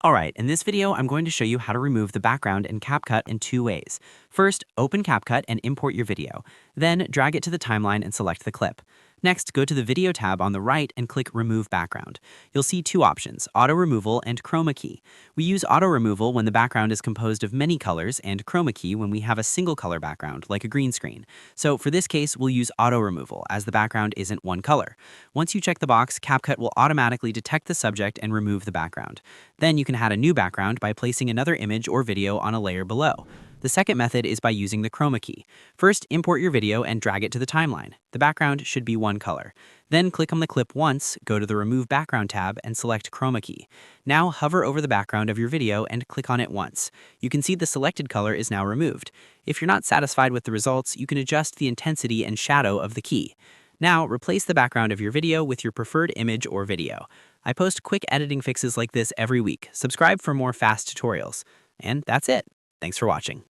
Alright, in this video, I'm going to show you how to remove the background in CapCut in two ways. First, open CapCut and import your video. Then, drag it to the timeline and select the clip. Next, go to the Video tab on the right and click Remove Background. You'll see two options, Auto Removal and Chroma Key. We use Auto Removal when the background is composed of many colors and Chroma Key when we have a single color background, like a green screen. So for this case, we'll use Auto Removal, as the background isn't one color. Once you check the box, CapCut will automatically detect the subject and remove the background. Then you can add a new background by placing another image or video on a layer below. The second method is by using the Chroma Key. First, import your video and drag it to the timeline. The background should be one color. Then click on the clip once, go to the Remove Background tab, and select Chroma Key. Now hover over the background of your video and click on it once. You can see the selected color is now removed. If you're not satisfied with the results, you can adjust the intensity and shadow of the key. Now, replace the background of your video with your preferred image or video. I post quick editing fixes like this every week. Subscribe for more fast tutorials. And that's it. Thanks for watching.